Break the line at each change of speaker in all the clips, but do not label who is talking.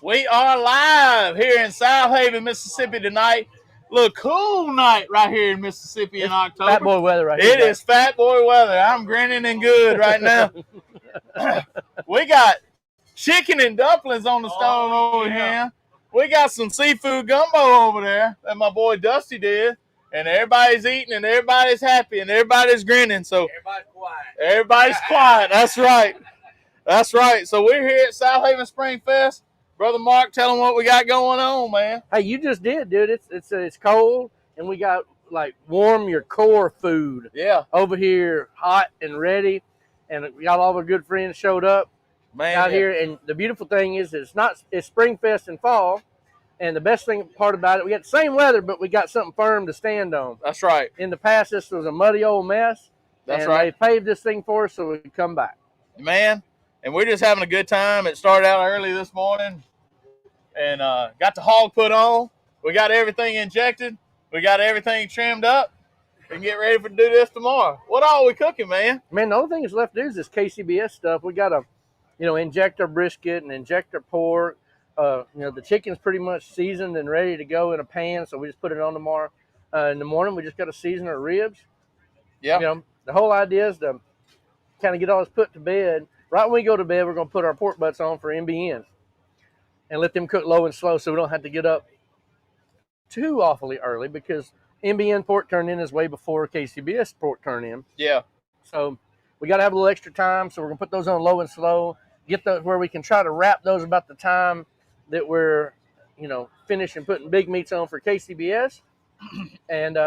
We are live here in Southaven, Mississippi tonight. Little cool night right here in Mississippi in October.
Fat boy weather right here.
It is fat boy weather. I'm grinning and good right now. We got chicken and dumplings on the stone over here. We got some seafood gumbo over there that my boy Dusty did. And everybody's eating and everybody's happy and everybody's grinning. So
everybody's quiet.
Everybody's quiet. That's right. That's right. So we're here at Southaven Springfest. Brother Mark, tell them what we got going on, man.
Hey, you just did, dude. It's cold, and we got like warm your core food.
Yeah.
Over here, hot and ready, and we got all our good friends showed up out here. And the beautiful thing is, it's Springfest in fall, and the best part about it, we got the same weather, but we got something firm to stand on.
That's right.
In the past, this was a muddy old mess.
That's right.
They paved this thing for us so we could come back.
Man, and we're just having a good time. It started out early this morning. And got the hog put on. We got everything injected. We got everything trimmed up. We can get ready to do this tomorrow. What all are we cooking, man?
Man, the only thing that's left to do is this KCBS stuff. We got to, inject our brisket and inject our pork. The chicken's pretty much seasoned and ready to go in a pan, so we just put it on tomorrow. In the morning, we just got to season our ribs.
Yeah.
The whole idea is to kind of get all this put to bed. Right when we go to bed, we're going to put our pork butts on for MBN. And let them cook low and slow so we don't have to get up too awfully early because MBN pork turn in is way before KCBS pork turn in.
Yeah.
So we got to have a little extra time. So we're going to put those on low and slow, get those where we can try to wrap those about the time that we're, finishing putting big meats on for KCBS. And,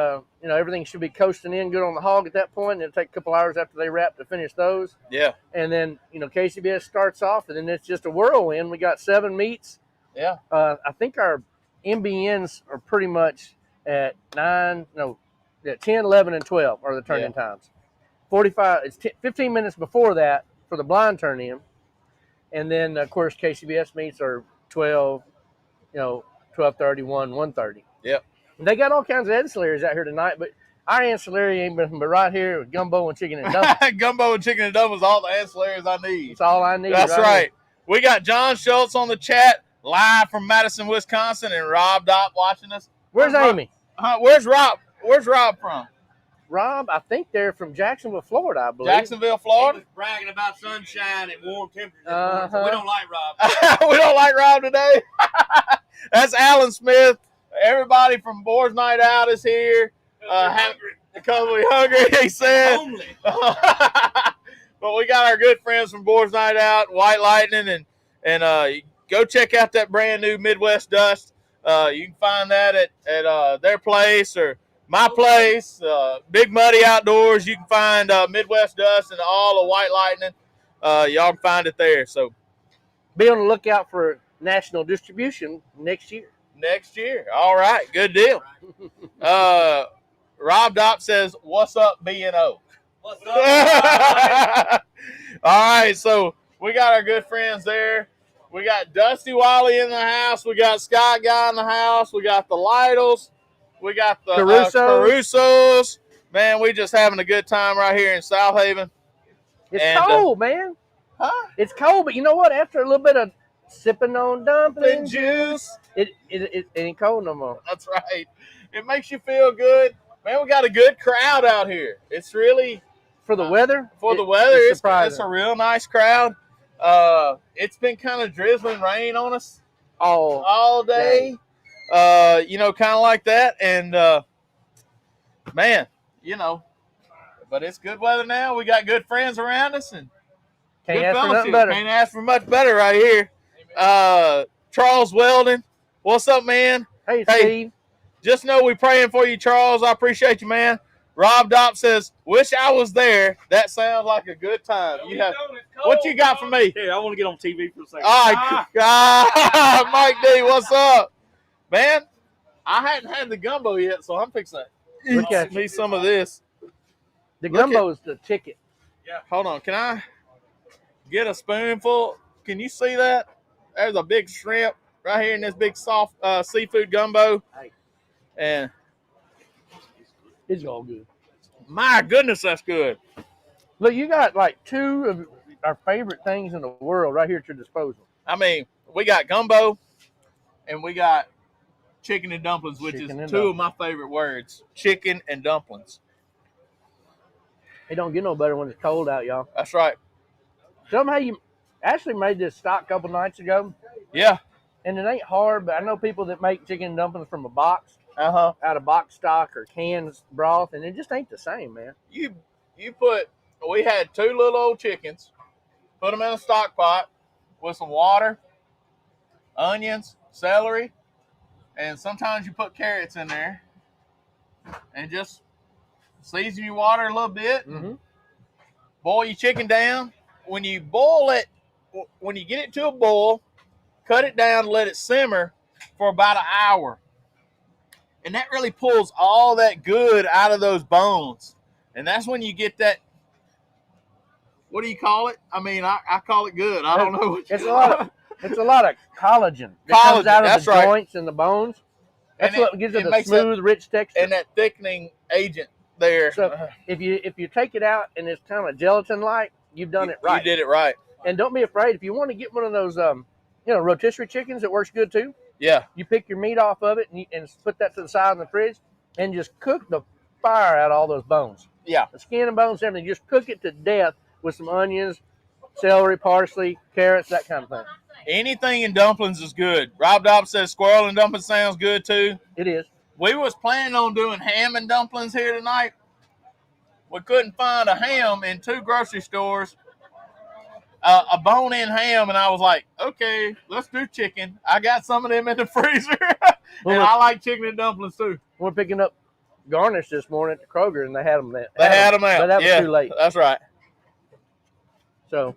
everything should be coasting in good on the hog at that point. And it'll take a couple hours after they wrap to finish those.
Yeah.
And then, KCBS starts off, and then it's just a whirlwind. We got 7 meats.
Yeah.
I think our MBNs are pretty much at 10, 11, and 12 are the turn-in times. 45, it's 15 minutes before that for the blind turn-in. And then, of course, KCBS meats are 12, 12:30, 1:30.
Yep.
They got all kinds of ancillaries out here tonight, but our ancillary ain't been but right here with gumbo and chicken and dumplings.
Gumbo and chicken and dumplings, all the ancillaries I need.
That's all I need.
That's right. We got John Schultz on the chat, live from Madison, Wisconsin, and Rob Dopp watching us.
Where's Amy?
Where's Rob? Where's Rob from?
Rob, I think they're from Jacksonville, Florida, I believe.
Jacksonville, Florida?
He was bragging about sunshine and warm temperatures. So we don't like Rob.
We don't like Rob today. That's Alan Smith. Everybody from Boars Night Out is here. Because we're hungry, he said. But we got our good friends from Boars Night Out, White Lightning, and go check out that brand new Midwest Dust. You can find that at their place or my place, Big Muddy Outdoors. You can find Midwest Dust and all of White Lightning. Y'all can find it there. So
be on the lookout for national distribution next year.
Next year. All right. Good deal. Rob Dopp says, what's up, B&O?
What's up?
All right. So we got our good friends there. We got Dusty Wiley in the house. We got Scott Guy in the house. We got the Lytles. We got the Carusos. Man, we just having a good time right here in Southaven.
It's cold, man.
Huh?
It's cold, but you know what? After a little bit of sipping on dumpling
juice,
it ain't cold no more.
That's right. It makes you feel good. Man, we got a good crowd out here. It's really
for the weather.
It's a real nice crowd. It's been kind of drizzling rain on us all day. Kind of like that. And man, but it's good weather now. We got good friends around us and
can't ask for nothing better.
Can't ask for much better right here. Charles Weldon, what's up, man?
Hey, Steve.
Just know we praying for you, Charles. I appreciate you, man. Rob Dopp says, wish I was there. That sounds like a good time. What you got for me?
Here, I want to get on TV for a second.
All right. Mike D, what's up? Man, I hadn't had the gumbo yet, so I'm fixing to eat some of this.
The gumbo is the ticket.
Yeah. Hold on. Can I get a spoonful? Can you see that? There's a big shrimp right here in this big soft seafood gumbo.
Hey.
And
it's all good.
My goodness, that's good.
Look, you got like 2 of our favorite things in the world right here at your disposal.
I mean, we got gumbo, and we got chicken and dumplings, which
Chicken
is
and
two of my favorite words: chicken and dumplings.
It don't get no better when it's cold out, y'all.
That's right.
Somehow you actually made this stock a couple nights ago,
Yeah.
and it ain't hard, but I know people that make chicken and dumplings from a box,
Uh-huh.
out of box stock or canned broth, and it just ain't the same, man.
We had two little old chickens, put them in a stock pot with some water, onions, celery, and sometimes you put carrots in there and just season your water a little bit.
Mm-hmm.
Boil your chicken down. When you boil it, when you get it to a boil, cut it down, let it simmer for about an hour. And that really pulls all that good out of those bones. And that's when you get that, what do you call it? I mean, I call it good. I don't know what you call it.
It's a lot of collagen that comes out of the joints and the bones. That's what gives it a smooth, rich texture.
And that thickening agent there.
So if you take it out and it's kind of gelatin-like, you've done it right.
You did it right.
And don't be afraid. If you want to get one of those, rotisserie chickens, it works good too.
Yeah.
You pick your meat off of it and put that to the side in the fridge and just cook the fire out of all those bones.
Yeah.
The skin and bones, everything. Just cook it to death with some onions, celery, parsley, carrots, that kind of thing.
Anything in dumplings is good. Rob Dobb says squirrel and dumplings sounds good too.
It is.
We was planning on doing ham and dumplings here tonight. We couldn't find a ham in two grocery stores, a bone-in ham, and I was like, okay, let's do chicken. I got some of them in the freezer, and I like chicken and dumplings too.
We're picking up garnish this morning at the Kroger, and they had them there.
They had them out.
But that was too late.
That's right.
So,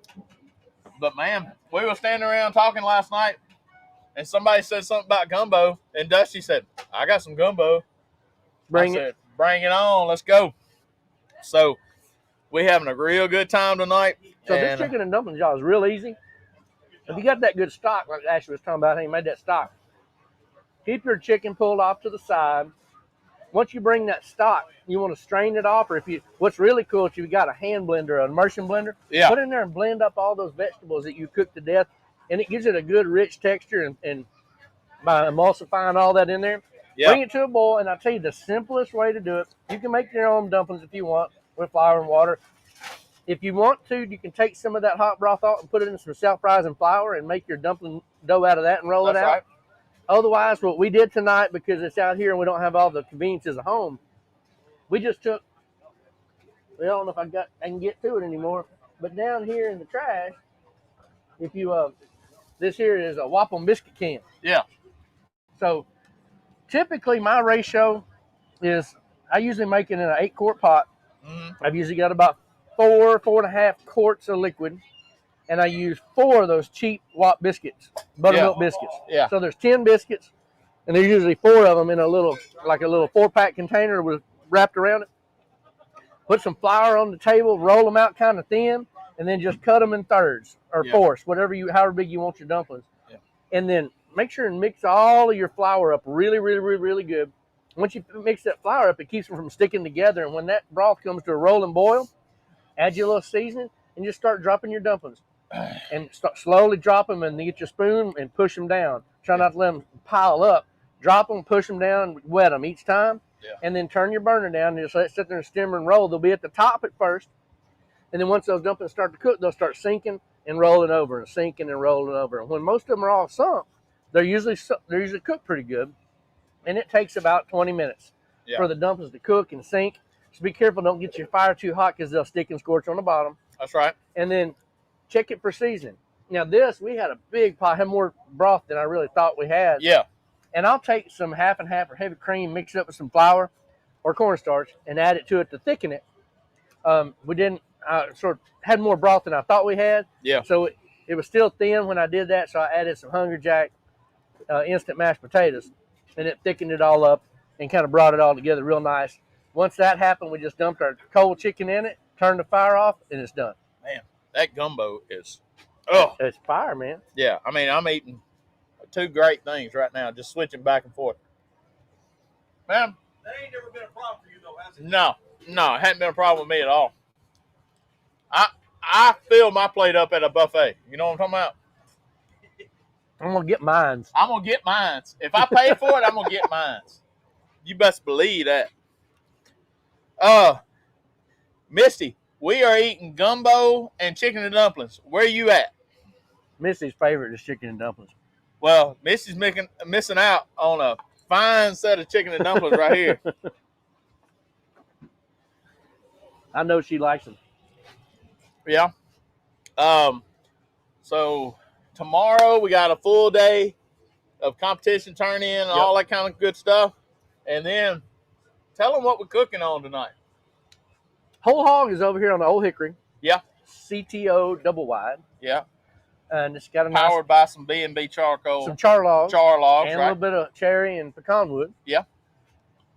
but man, we were standing around talking last night, and somebody said something about gumbo, and Dusty said, I got some gumbo.
Bring it
on. Let's go. So we having a real good time tonight.
So this chicken and dumplings, y'all, is real easy. If you got that good stock, like Ashley was talking about, how you made that stock, keep your chicken pulled off to the side. Once you bring that stock, you want to strain it off, or what's really cool is you've got a hand blender, an immersion blender.
Yeah.
Put in there and blend up all those vegetables that you cook to death, and it gives it a good rich texture. And by emulsifying all that in there, bring it to a boil. And I'll tell you the simplest way to do it. You can make your own dumplings if you want with flour and water. If you want to, you can take some of that hot broth off and put it in some self-rising flour and make your dumpling dough out of that and roll it out. Right. Otherwise, what we did tonight, because it's out here and we don't have all the conveniences at home, we just took, I don't know if I can get to it anymore, but down here in the trash, if you, this here is a Waffle biscuit can.
Yeah.
So typically my ratio is, I usually make it in an 8-quart pot. Mm-hmm. I've usually got about 4.5 quarts of liquid, and I use 4 of those cheap Wop biscuits, buttermilk biscuits.
Yeah.
So there's 10 biscuits, and there's usually 4 of them in a little 4-pack container with wrapped around it. Put some flour on the table, roll them out kind of thin, and then just cut them in thirds or fourths, however big you want your dumplings. Yeah. And then make sure and mix all of your flour up really, really, really, really good. Once you mix that flour up, it keeps them from sticking together. And when that broth comes to a rolling boil, add your little seasoning and just start dropping your dumplings. And start slowly drop them, and get your spoon and push them down. Try not to let them pile up. Drop them, push them down, wet them each time. Yeah. And then turn your burner down and just let it sit there and simmer and roll. They'll be at the top at first. And then once those dumplings start to cook, they'll start sinking and rolling over and sinking and rolling over. And when most of them are all sunk, they're usually cooked pretty good. And it takes about 20 minutes for the dumplings to cook and sink. So be careful, don't get your fire too hot because they'll stick and scorch on the bottom.
That's right.
And then check it for seasoning. Now we had a big pot, had more broth than I really thought we had.
Yeah.
And I'll take some half and half or heavy cream, mix it up with some flour or cornstarch, and add it to it to thicken it. We didn't sort of had more broth than I thought we had.
Yeah.
So it was still thin when I did that, so I added some Hungry Jack instant mashed potatoes, and it thickened it all up and kind of brought it all together real nice. Once that happened, we just dumped our cold chicken in it, turned the fire off, and it's done.
Man, that gumbo is,
it's fire, man.
Yeah, I mean, I'm eating 2 great things right now, just switching back and forth. Man,
that ain't never been a problem for you, though, has it?
No, it hasn't been a problem with me at all. I fill my plate up at a buffet. You know what I'm talking about?
I'm gonna get mines.
I'm gonna get mines. If I pay for it, I'm gonna get mines. You best believe that. Misty, we are eating gumbo and chicken and dumplings. Where you at?
Misty's favorite is chicken and dumplings.
Well, Misty's missing out on a fine set of chicken and dumplings right here.
I know she likes them.
Yeah. So tomorrow we got a full day of competition turn in and all that kind of good stuff. And then tell them what we're cooking on tonight.
Whole hog is over here on the Old Hickory.
Yeah.
CTO double wide.
Yeah.
And it's got a
powered by some B&B charcoal.
Some char logs.
And
a little bit of cherry and pecan wood.
Yeah.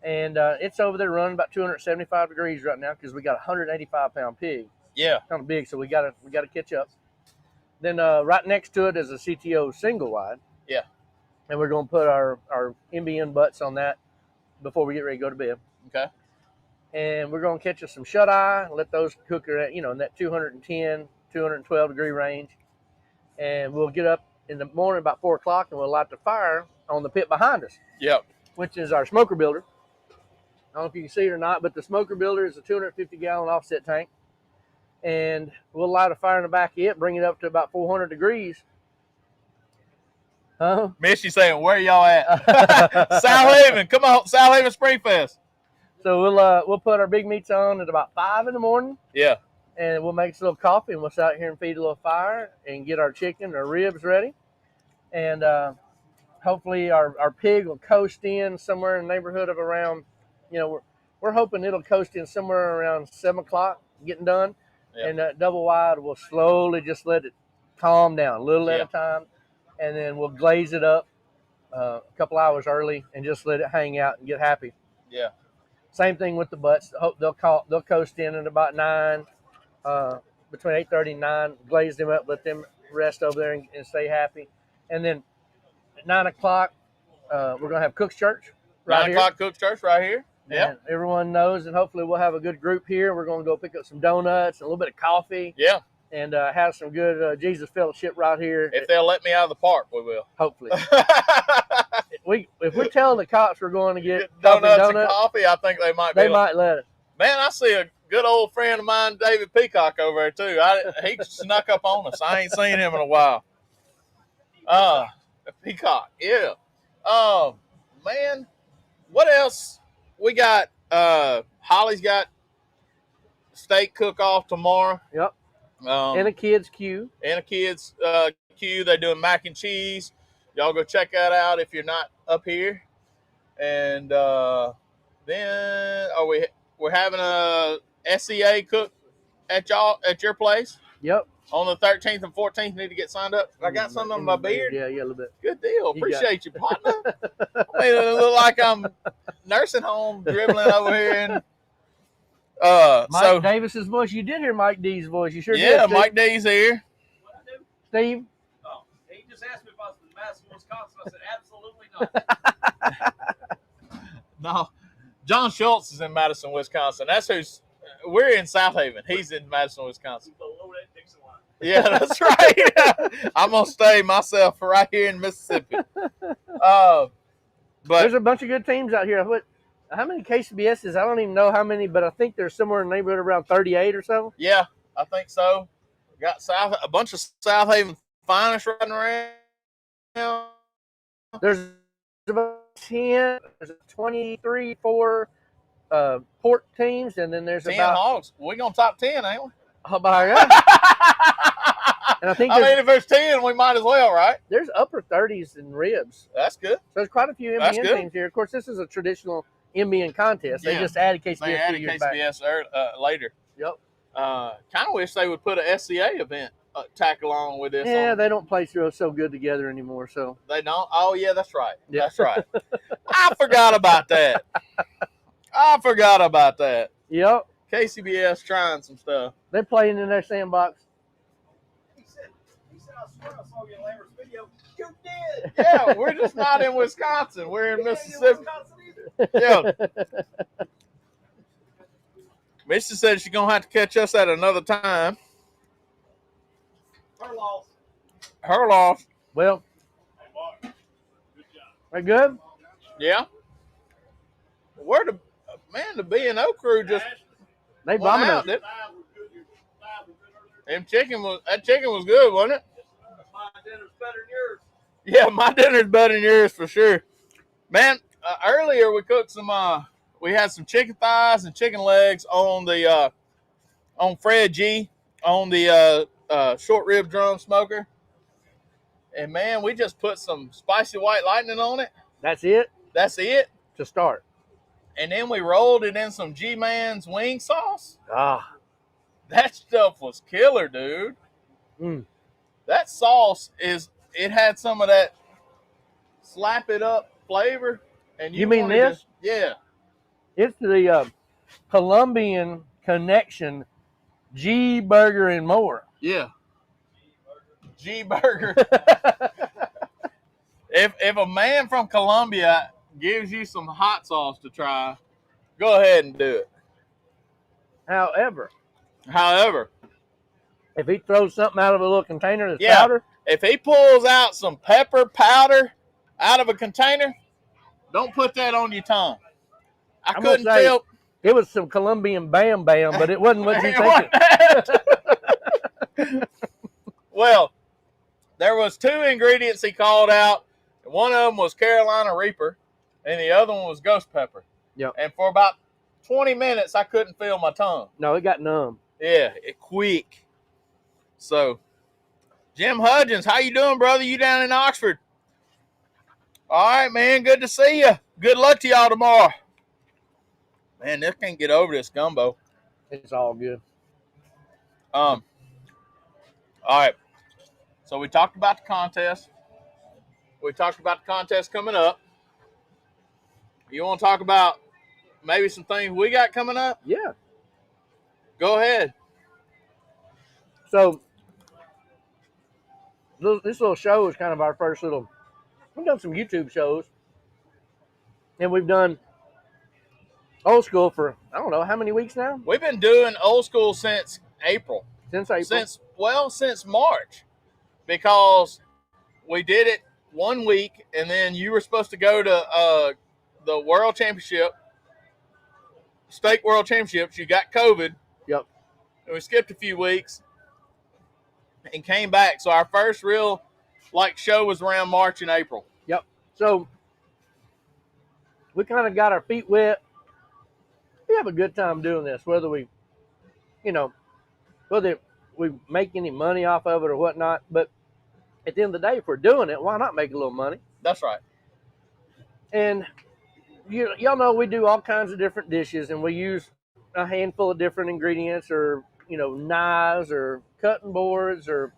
And it's over there running about 275 degrees right now because we got a 185-pound pig.
Yeah.
Kind of big, so we gotta catch up. Then right next to it is a CTO single wide.
Yeah.
And we're gonna put our MBN butts on that before we get ready to go to bed.
Okay.
And we're gonna catch us some shut eye, let those cook at in that 210, 212 degree range. And we'll get up in the morning about 4 o'clock and we'll light the fire on the pit behind us.
Yep.
Which is our smoker builder. I don't know if you can see it or not, but the smoker builder is a 250-gallon offset tank. And we'll light a fire in the back of it, bring it up to about 400 degrees.
Misty saying, where y'all at? Southaven. Come on, Southaven Springfest.
So we'll put our big meats on at about 5 in the morning.
Yeah.
And we'll make us a little coffee, and we'll sit out here and feed a little fire and get our chicken, our ribs ready. And hopefully our pig will coast in somewhere in the neighborhood of around, we're hoping it'll coast in somewhere around 7 o'clock, getting done. Yep. And that double wide will slowly just let it calm down a little at a time. And then we'll glaze it up a couple hours early and just let it hang out and get happy.
Yeah.
Same thing with the butts. They'll coast in at about 9, between 8:30 and 9. Glaze them up, let them rest over there and stay happy. And then at 9 o'clock, we're going to have Cook's Church right
9 o'clock Cook's Church right here.
Yeah. Everyone knows, and hopefully we'll have a good group here. We're going to go pick up some donuts and a little bit of coffee.
Yeah.
And have some good Jesus fellowship right here.
If they'll let me out of the park, we will.
Hopefully. If we're telling the cops we're going to get
donuts and coffee, I think they might.
They might let it.
Man, I see a good old friend of mine, David Peacock, over there too. He snuck up on us. I ain't seen him in a while. Peacock, yeah. Man, what else we got? Holly's got steak cook-off tomorrow.
Yep. And a kids queue.
They're doing mac and cheese. Y'all go check that out if you're not up here. And then we're having a SEA cook at your place.
Yep.
On the 13th and 14th, need to get signed up. I got something on my beard.
Yeah, a little bit.
Good deal. Appreciate you, partner. I mean, it look like I'm nursing home dribbling over here. And
Mike Davis's voice. You did hear Mike D's voice. You sure did.
Yeah, Mike D's here.
What I do?
Steve?
Oh, he just asked me if I was from Madison, Wisconsin. I said, absolutely not.
No. John Schultz is in Madison, Wisconsin. We're in Southaven. He's in Madison, Wisconsin.
Below that Dixon line.
Yeah, that's right. I'm going to stay myself right here in Mississippi. But
there's a bunch of good teams out here. How many KCBSs? I don't even know how many, but I think there's somewhere in the neighborhood around 38 or so.
Yeah, I think so. Got a bunch of Southaven finest running around.
There's about 10, there's 23, 4 port teams, and then there's
10
about
hogs. We're going to top 10, ain't we?
How about that? And I mean,
if there's 10, we might as well, right?
There's upper 30s in ribs.
That's good.
So there's quite a few MBN teams here. Of course, this is a traditional MBN contest. They just added KCBS.
They added KCBS later.
Yep.
Kind of wish they would put a SCA event tack along with this.
Yeah, they don't play so good together anymore. So
they don't. Oh yeah, that's right.
Yeah.
That's right. I forgot about that.
Yep.
KCBS trying some stuff.
They're playing in their sandbox.
He said, I swear I saw you in Lambert's video. You did.
Yeah, we're just not in Wisconsin. We're in Mississippi. Yeah. Misty said she's going to have to catch us at another time.
Her loss.
Her loss.
Well, That good?
Yeah. Where the B&O crew just
They
went
bombing
out,
us.
that chicken was good, wasn't it?
My dinner's better than yours.
Yeah, my dinner's better than yours for sure. Man, earlier we cooked some we had some chicken thighs and chicken legs on the on Fred G on the short rib drum smoker. And man, we just put some spicy white lightning on it.
That's it
That's it.
to start.
And then we rolled it in some G-Man's wing sauce.
Ah.
That stuff was killer, dude.
Mm.
That sauce it had some of that slap it up flavor. And
You mean
wanted
this?
Yeah.
It's the Colombian connection, G Burger and more.
Yeah. G Burger. If a man from Colombia gives you some hot sauce to try, go ahead and do it.
However, if he throws something out of a little container that's powder,
if he pulls out some pepper powder out of a container, don't put that on your tongue. I couldn't tell.
It was some Colombian bam bam, but it wasn't what you thinking.
Well, there was 2 ingredients he called out. One of them was Carolina Reaper, and the other one was ghost pepper.
Yep.
And for about 20 minutes, I couldn't feel my tongue.
No, it got numb.
Yeah, quick. So, Jim Hudgens, how you doing, brother? You down in Oxford? All right, man. Good to see you. Good luck to y'all tomorrow. Man, this can't get over this gumbo.
It's all good.
All right. So we talked about the contest. We talked about the contest coming up. You want to talk about maybe some things we got coming up?
Yeah.
Go ahead.
So this little show is kind of our first little. We've done some YouTube shows, and we've done old school for I don't know how many weeks now.
We've been doing old school since April.
Since
March, because we did it 1 week, and then you were supposed to go to the World Championship, State World Championships. You got COVID.
Yep.
And we skipped a few weeks and came back. So our first real show was around March and April.
Yep. So we kind of got our feet wet. We have a good time doing this, whether we make any money off of it or whatnot. But at the end of the day, if we're doing it, why not make a little money?
That's right.
And y'all know we do all kinds of different dishes, and we use a handful of different ingredients, or knives, or cutting boards, or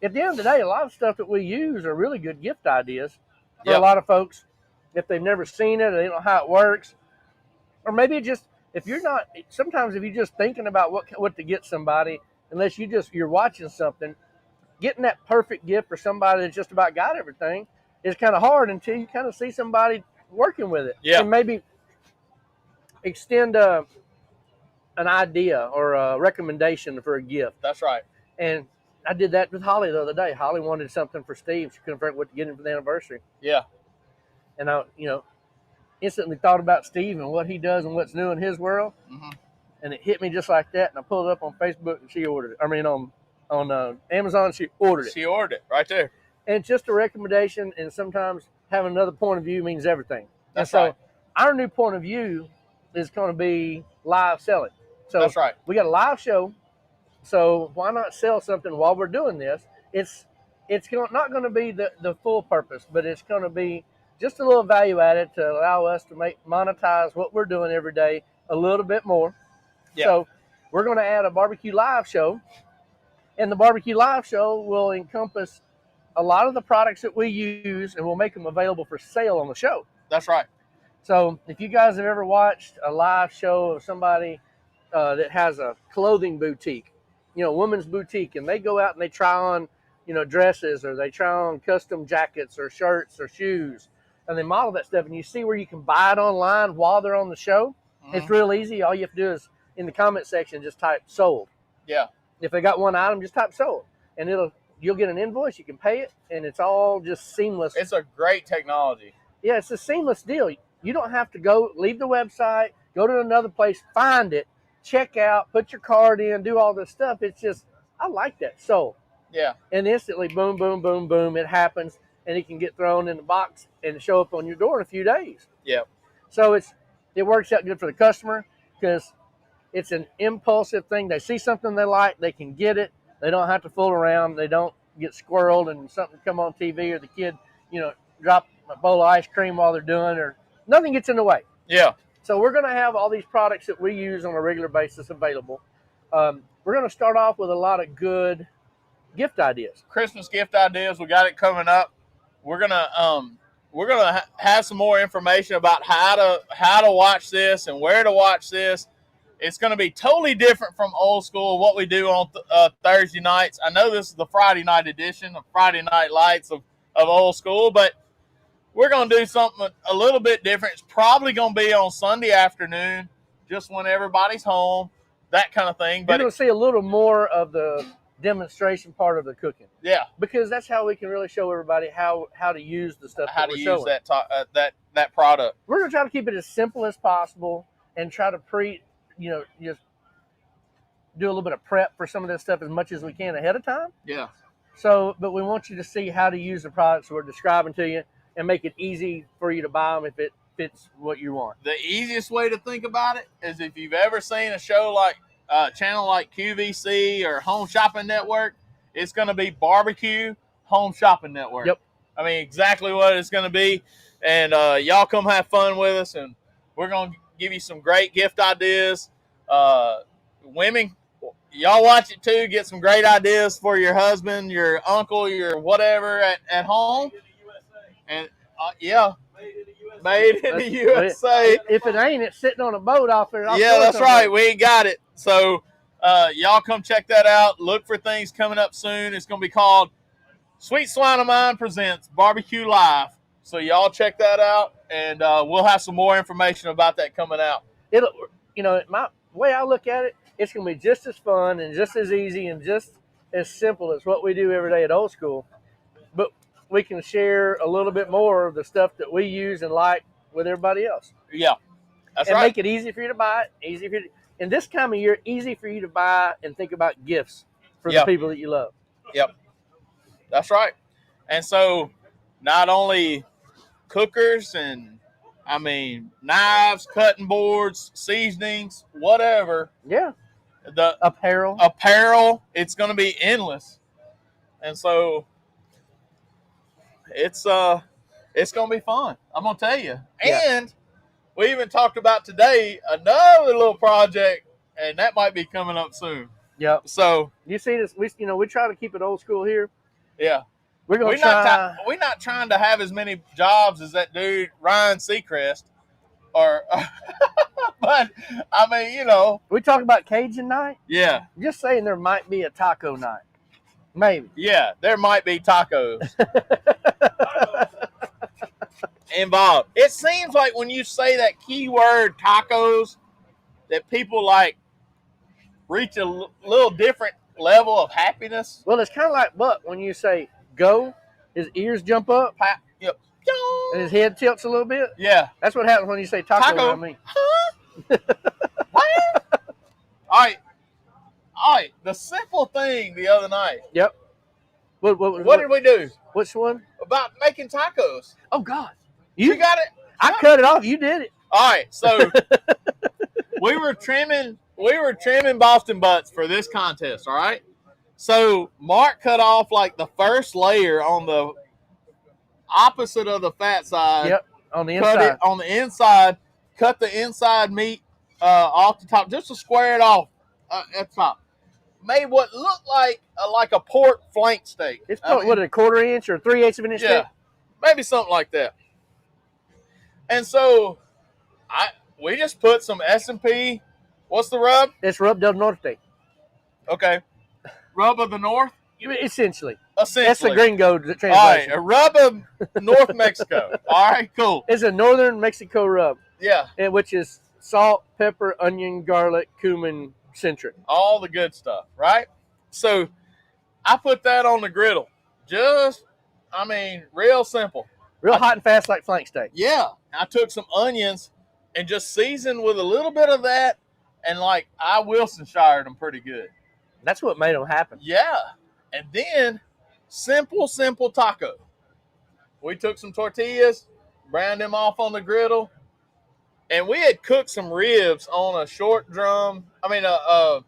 at the end of the day, a lot of stuff that we use are really good gift ideas for a lot of folks if they've never seen it or they don't know how it works, or maybe just if you're just thinking about what to get somebody, unless you're watching something, getting that perfect gift for somebody that's just about got everything is kind of hard until you kind of see somebody working with it.
Yeah.
And maybe extend an idea or a recommendation for a gift.
That's right.
And I did that with Holly the other day. Holly wanted something for Steve. She couldn't figure out what to get him for the anniversary.
Yeah.
And I, instantly thought about Steve and what he does and what's new in his world.
Mm-hmm.
And it hit me just like that. And I pulled it up on Facebook and she ordered it. I mean, on Amazon, she ordered it.
She ordered it right there.
And it's just a recommendation, and sometimes having another point of view means everything.
That's
right.
So
our new point of view is going to be live selling. So
that's right.
We got a live show, so why not sell something while we're doing this? It's not going to be the full purpose, but it's going to be just a little value added to allow us to monetize what we're doing every day a little bit more. Yeah. So we're going to add a barbecue live show, and the barbecue live show will encompass a lot of the products that we use, and we'll make them available for sale on the show.
That's right.
So if you guys have ever watched a live show of somebody that has a clothing boutique, women's boutique, and they go out and they try on, dresses, or they try on custom jackets or shirts or shoes, and they model that stuff, and you see where you can buy it online while they're on the show. Mm-hmm. It's real easy. All you have to do is in the comment section, just type sold.
Yeah.
If they got one item, just type sold, and you'll get an invoice. You can pay it, and it's all just seamless.
It's a great technology.
Yeah, it's a seamless deal. You don't have to leave the website, go to another place, find it, check out, put your card in, do all this stuff. It's just, I like that. So,
Yeah.
and instantly, boom, boom, boom, boom, it happens, and it can get thrown in the box and show up on your door in a few days.
Yeah.
So it works out good for the customer because it's an impulsive thing. They see something they like, they can get it. They don't have to fool around. They don't get squirreled and something come on TV or the kid, drop a bowl of ice cream while they're doing, or nothing gets in the way.
Yeah.
So we're going to have all these products that we use on a regular basis available. We're going to start off with a lot of good gift ideas.
Christmas gift ideas. We got it coming up. We're gonna have some more information about how to watch this and where to watch this. It's going to be totally different from old school, what we do on Thursday nights. I know this is the Friday night edition of Friday Night Lights of old school, but we're going to do something a little bit different. It's probably going to be on Sunday afternoon, just when everybody's home, that kind of thing. But
you're going to see a little more of the demonstration part of the cooking.
Yeah.
Because that's how we can really show everybody how to use the stuff
how
that
to
we're
use
showing.
that product.
We're going to try to keep it as simple as possible and try to just do a little bit of prep for some of this stuff as much as we can ahead of time.
Yeah.
So, but we want you to see how to use the products we're describing to you and make it easy for you to buy them if it fits what you want.
The easiest way to think about it is if you've ever seen a show like channel like QVC or Home Shopping Network, it's going to be Barbecue Home Shopping Network.
Yep.
I mean, exactly what it's going to be. And y'all come have fun with us, and we're going to give you some great gift ideas. Women, y'all watch it too. Get some great ideas for your husband, your uncle, your whatever at home. And yeah, made in the USA.
If it ain't, it's sitting on a boat off there.
Yeah, that's right. We ain't got it. So y'all come check that out. Look for things coming up soon. It's going to be called Sweet Swine of Mine Presents Barbecue Live. So y'all check that out, and we'll have some more information about that coming out.
It'll, my way I look at it, it's going to be just as fun and just as easy and just as simple as what we do every day at Old School. But we can share a little bit more of the stuff that we use and like with everybody else.
Yeah, that's
and
right.
Make it easy for you to buy it, easy for you to, in this time of year, easy for you to buy and think about gifts for the people that you love.
Yep, that's right. And so not only cookers and, knives, cutting boards, seasonings, whatever.
Yeah.
The apparel, it's going to be endless. And so it's going to be fun. I'm going to tell you.
Yeah.
And we even talked about today another little project, and that might be coming up soon.
Yep.
So
you see this, we try to keep it old school here.
Yeah.
We're going to try.
We're not trying to have as many jobs as that dude Ryan Seacrest, but
we talk about Cajun night.
Yeah.
Just saying, there might be a taco night, maybe.
Yeah, there might be tacos involved. It seems like when you say that keyword tacos, that people reach a little different level of happiness.
Well, it's kind of like Buck when you say go, his ears jump up.
Yep.
And his head tilts a little bit.
Yeah.
That's what happens when you say taco.
Huh? All right. The simple thing the other night.
Yep.
What did we do?
Which one?
About making tacos.
Oh, God.
You got it?
I cut it off. You did it.
All right. So we were trimming Boston butts for this contest. All right. So Mark cut off the first layer on the opposite of the fat side.
Yep, on the inside.
Cut it on the inside. Cut the inside meat off the top, just to square it off at the top. Made what looked like a pork flank steak.
It's what, a 1/4 inch or 3/8 of an inch steak?
Maybe something like that. And so we just put some S&P. What's the rub?
It's Rub del Norte.
Okay. Rub of the North?
Essentially.
That's
the gringo translation.
All right, a rub of North Mexico. All right, cool.
It's a northern Mexico rub.
Yeah.
Which is salt, pepper, onion, garlic, cumin centric.
All the good stuff, right? So I put that on the griddle. Real simple.
Real hot and fast like flank steak.
Yeah, I took some onions and just seasoned with a little bit of that, and like I Wilson-shired them pretty good.
That's what made them happen.
Yeah, and then simple taco. We took some tortillas, browned them off on the griddle, and we had cooked some ribs on a short drum. I mean, not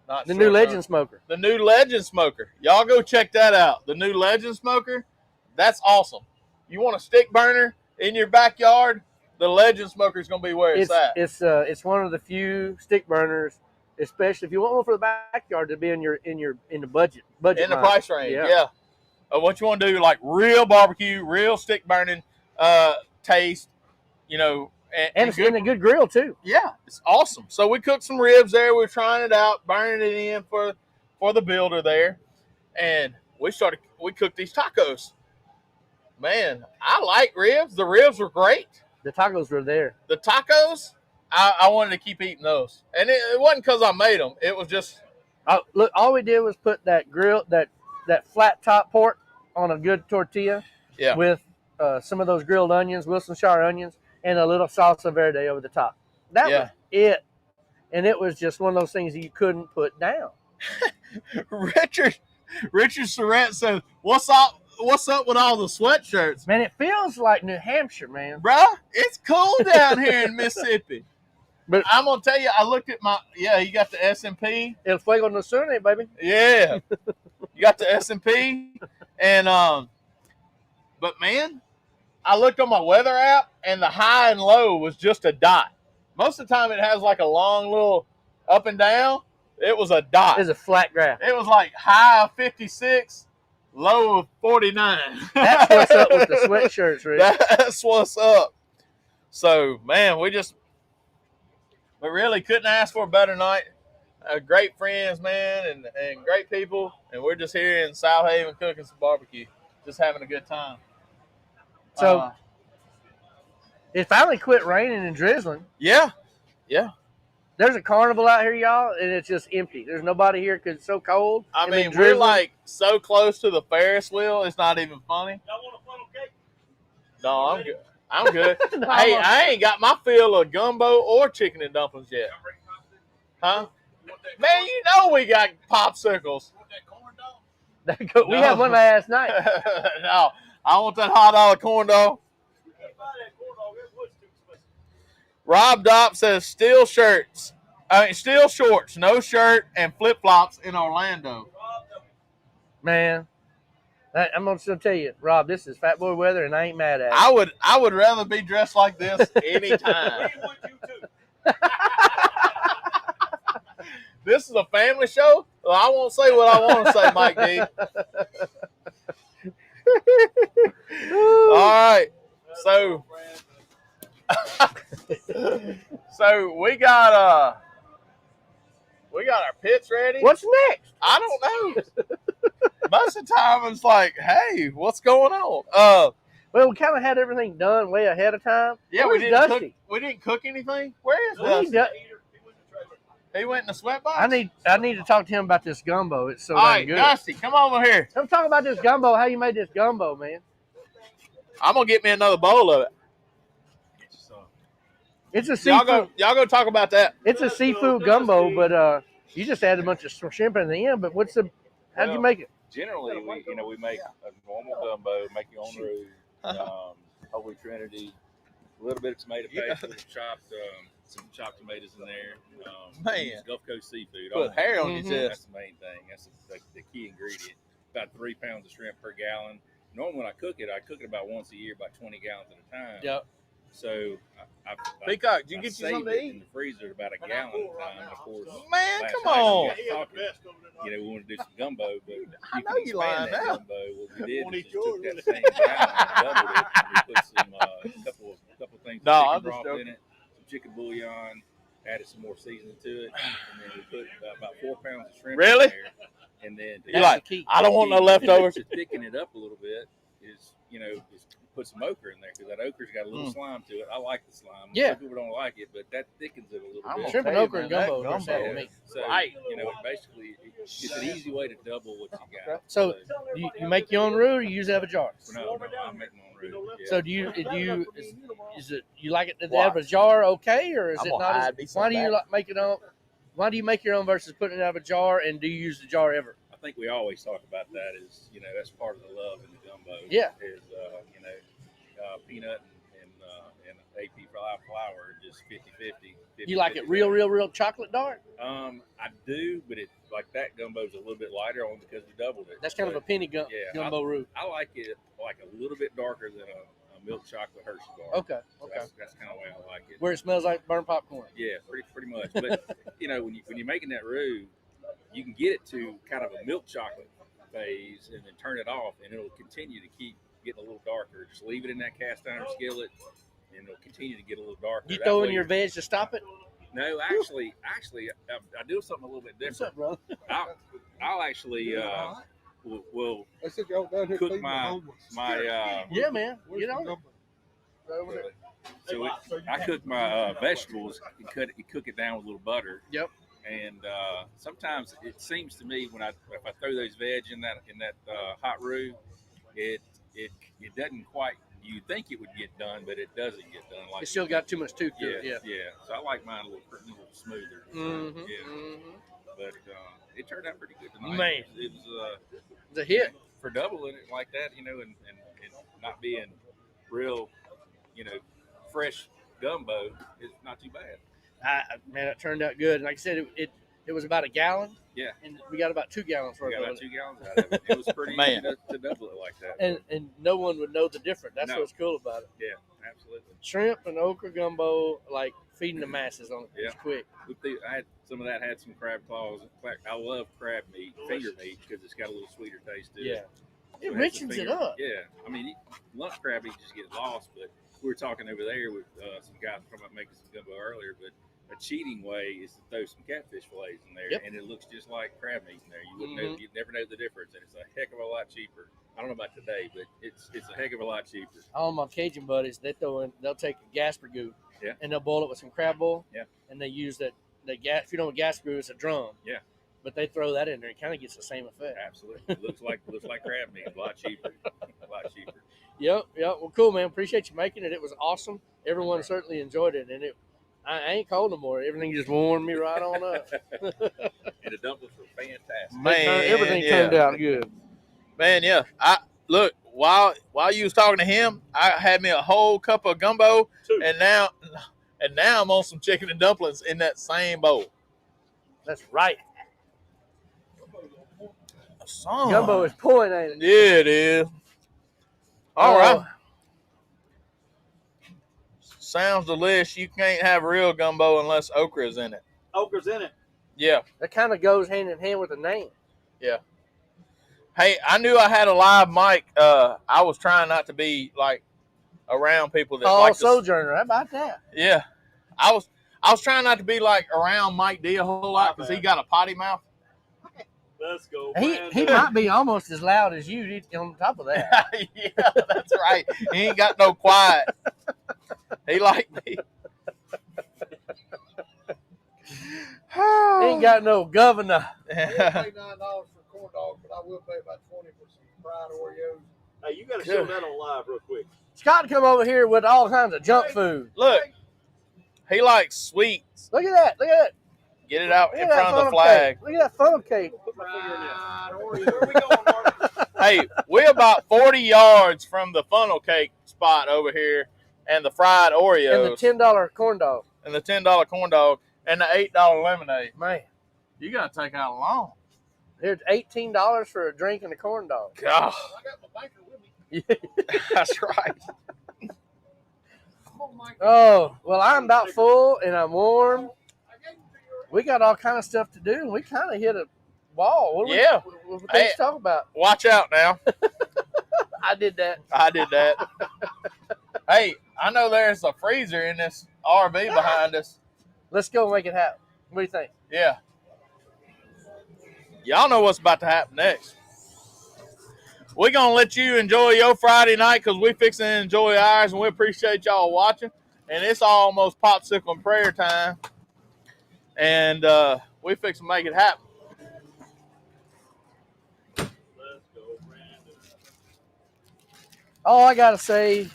The
short
new Legend
drum.
Smoker.
The new Legend Smoker. Y'all go check that out. The new Legend Smoker. That's awesome. You want a stick burner in your backyard? The Legend Smoker is going to be where it's at.
It's one of the few stick burners, especially if you want one for the backyard, to be in the budget
In the
line.
price range, yeah. What you want to do, like real barbecue, real stick burning taste,
and it's in a good grill too.
Yeah, it's awesome. So we cooked some ribs there. We were trying it out, burning it in for the builder there, and we cooked these tacos. Man, I like ribs. The ribs were great.
The tacos were there.
The tacos, I wanted to keep eating those, and it wasn't because I made them. It was just
look. All we did was put that flat top pork on a good tortilla, with some of those grilled onions, Wilson-shire onions, and a little salsa verde over the top. That was it, and it was just one of those things that you couldn't put down.
Richard Surratt said, "What's up with all the sweatshirts?"
Man, it feels like New Hampshire, man.
Bruh, it's cool down here in Mississippi.
But
I'm gonna tell you, I looked at you got the S&P.
El Fuego no Sune, baby.
Yeah, you got the S&P, and but man, I looked on my weather app, and the high and low was just a dot. Most of the time, it has like a long little up and down. It was a dot.
It's a flat graph.
It was like high of 56, low of 49.
That's what's up with the sweatshirts, Rick.
That's what's up. So, man, we really couldn't ask for a better night. Great friends, man, and great people. And we're just here in Southaven cooking some barbecue, just having a good time.
So, it finally quit raining and drizzling.
Yeah.
There's a carnival out here, y'all, and it's just empty. There's nobody here because it's so cold.
I mean, we're like so close to the Ferris wheel, it's not even funny.
Y'all want a funnel cake?
No, I'm good. Hey, I ain't got my fill of gumbo or chicken and dumplings yet. Huh? Man, you know we got popsicles.
Want that corn dog?
We had one last night.
No, I want that hot dog corn dog. Rob Dopp says steel shorts, no shirt, and flip flops in Orlando.
Man, I'm going to tell you, Rob, this is fat boy weather, and I ain't mad at it.
I would rather be dressed like this anytime.
We would you too.
This is a family show. Well, I won't say what I want to say, Mike D. All right, so we got our pits ready.
What's next?
I don't know. Most of the time it's like, hey, what's going on?
Well, we kind of had everything done way ahead of time.
Yeah,
Where's Dusty?
We didn't cook anything. Where is
Where's
Dusty? He went in the sweat box.
I need to talk to him about this gumbo. It's so
All right,
good.
Dusty, come over here.
Come talk about this gumbo. How you made this gumbo, man?
I'm gonna get me another bowl of it.
It's a seafood.
Y'all go talk about that.
It's a seafood gumbo, but you just add a bunch of shrimp in the end. But how did you make it?
Generally, we make a normal gumbo, make your own roux, Holy Trinity, a little bit of tomato paste, some chopped tomatoes in there.
Man,
Gulf Coast seafood.
put hair on your
That's
chest.
the main thing. That's the key ingredient. About 3 pounds of shrimp per gallon. Normally, when I cook it about once a year, about 20 gallons at a time.
Yep.
So
Peacock, did you
I
get you
save
something
it
to eat?
in the freezer at about a gallon at a time. Of course,
Man,
last
come
night
on.
we got talking, we want to do some gumbo, but
I know
can
you
expand
lying
that
now.
Gumbo. What we did is just took that same gallon and doubled it. And we put some couple things,
No, I'm
chicken
just
broth
joking.
in it, some chicken bouillon, added some more seasoning to it, and then we put about 4 pounds of shrimp
Really?
in there. And then
You're like, I don't want no leftovers.
To thicken it up a little bit is put some okra in there because that okra's got a little slime to it. I like the slime.
Yeah.
Some people don't like it, but that thickens it a little
I'm
bit.
Shrimp and
tell you,
okra and
man,
gumbo
that
are sad
gumbo
with me.
So,
Right.
basically, it's an easy way to double what you got.
So you make your own roux, or you usually have a jar?
No, I make my own room. Yeah.
So is it you like it out of a jar okay, or is
I'm
it
gonna
not?
hide me some
Why do you
back.
make it on? Why do you make your own versus putting it out of a jar? And do you use the jar ever?
I think we always talk about that is, that's part of the love in the gumbo.
Yeah.
Is, peanut and AP flour, just 50-50.
You like it real chocolate dark?
I do, but it like that gumbo's a little bit lighter only because we doubled it.
That's kind of a penny gumbo roux.
I like it like a little bit darker than a milk chocolate Hershey bar.
Okay.
So that's kind of the way I like it.
Where it smells like burnt popcorn.
Yeah, pretty much. But when you're making that roux, you can get it to kind of a milk chocolate phase and then turn it off, and it'll continue to keep getting a little darker. Just leave it in that cast iron skillet, and it'll continue to get a little darker.
You throw in your veg to stop it?
No, actually, I do something a little bit different.
What's up, bro?
I'll actually will
I said y'all down here
cook
feeding the
my
homeless.
Yeah, man.
Where's
Get
the
on it.
gumbo?
Over there.
So I cook my vegetables and cook it down with a little butter.
Yep.
And sometimes it seems to me if I throw those veg in that hot roux, it doesn't quite. You think it would get done, but it doesn't get done. Like
It still got too much tooth to it.
yeah. So I like mine a little smoother.
Mm-hmm.
Yeah. But it turned out pretty good tonight.
Man.
It was
It's a hit.
for doubling it like that, and not being real, fresh gumbo. It's not too bad.
Man, it turned out good. Like I said, it was about a gallon.
Yeah.
And we got about 2 gallons
We
worth
got
of
about
it.
2 gallons out of it. It was pretty
Man.
easy to double it like that.
And no one would know the difference. That's
No.
what's cool about it.
Yeah, absolutely.
Shrimp and okra gumbo, like feeding the masses on it.
Yeah.
It's quick.
I had some of that. Had some crab claws. I love crab meat, finger meat, because it's got a little sweeter taste to it.
Yeah.
So
It
has some
richens it
finger-
up.
Yeah, I mean, lunch crab meat just get lost. But we were talking over there with some guys talking about making some gumbo earlier. But a cheating way is to throw some catfish fillets in there,
Yep.
and it looks just like crab meat in there. You wouldn't
Mm-hmm.
know, you'd never know the difference, and it's a heck of a lot cheaper. I don't know about today, but it's a heck of a lot cheaper.
All my Cajun buddies, they'll take a Gasper goo,
Yeah.
and they'll boil it with some crab oil.
Yeah.
And they use that gas. If you know what Gasper goo, it's a drum.
Yeah.
But they throw that in there. It kind of gets the same effect.
Absolutely, it looks like crab meat, a lot cheaper, a lot cheaper.
Yep. Well, cool, man. Appreciate you making it. It was awesome. Everyone certainly enjoyed it, and I ain't cold no more. Everything just warmed me right on up.
And the dumplings were fantastic.
Man,
Everything
yeah.
turned out good.
Man, yeah. I look while you was talking to him, I had me a whole cup of gumbo, and now I'm on some chicken and dumplings in that same bowl.
That's right.
Son.
Gumbo is point, ain't it?
Yeah, it is. All right. Sounds delicious. You can't have real gumbo unless okra is in it.
Okra's in it.
Yeah.
That kind of goes hand in hand with the name.
Hey, I knew I had a live mic. I was trying not to be like around people that
Tall
like to.
Sojourner. How about that?
Yeah, I was trying not to be like around Mike D a whole lot because he got a potty mouth.
Let's go.
He might be almost as loud as you on top of that.
Yeah, that's right. He ain't got no quiet. He like me.
He ain't got no governor.
I will pay $9 for corn dogs, but I will pay about 20 for some fried Oreos.
Hey, you got to show that on live real quick.
Scott come over here with all kinds of junk food.
Look, he likes sweets.
Look at that. Look at that.
Get it out
Look
in
at that
front of the
funnel
flag.
cake. Look at that funnel cake.
Put my finger in there.
Fried
Where
Oreos.
we going, Mark?
Hey, we're about 40 yards from the funnel cake spot over here, and the fried
And
Oreos,
the $10 corn dog.
and the $10 corn dog, and the $8 lemonade.
Man,
You gotta take out a loan.
here's $18 for a drink and a corn dog.
God,
I got my banker with me.
that's right.
Come on, Mike.
Oh, well, I'm about full and I'm warm.
I gave them to you.
We got all kind of stuff to do, and we kind of hit a wall. What do
Yeah.
What
Hey.
things to talk about?
Watch out now.
I did that.
I did that. Hey, I know there's a freezer in this RV behind us.
Let's go make it happen. What do you think?
Yeah. Y'all know what's about to happen next. We're going to let you enjoy your Friday night because we fixing to enjoy ours, and we appreciate y'all watching. And it's almost popsicle and prayer time. And we fixing to make it happen.
Let's go, Brandon.
All I gotta say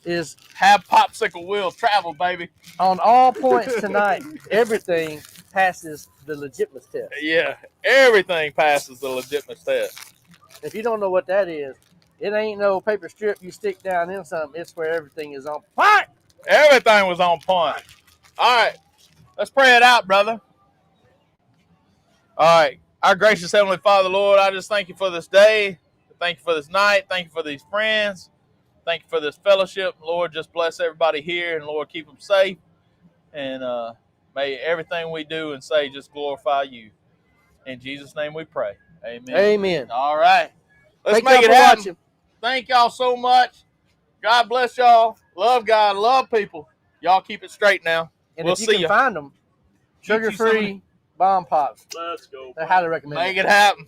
is
Have popsicle wheel travel, baby.
on all points tonight, everything passes the legitness test.
Yeah, everything passes the legitness test.
If you don't know what that is, it ain't no paper strip you stick down in something. It's where everything is on point.
Everything was on point. All right, let's pray it out, brother. All right, our gracious Heavenly Father, Lord, I just thank you for this day. Thank you for this night. Thank you for these friends. Thank you for this fellowship. Lord, just bless everybody here, and Lord, keep them safe. And may everything we do and say just glorify you. In Jesus' name we pray. Amen.
Amen.
All right. Let's
Thank
make
y'all
it
for
happen.
watching.
Thank y'all so much. God bless y'all. Love God. Love people. Y'all keep it straight now.
And
We'll
if you
see
can
you.
find them,
Get you some of
sugar-free bomb pops.
Let's go.
I highly recommend
Make
it.
it happen.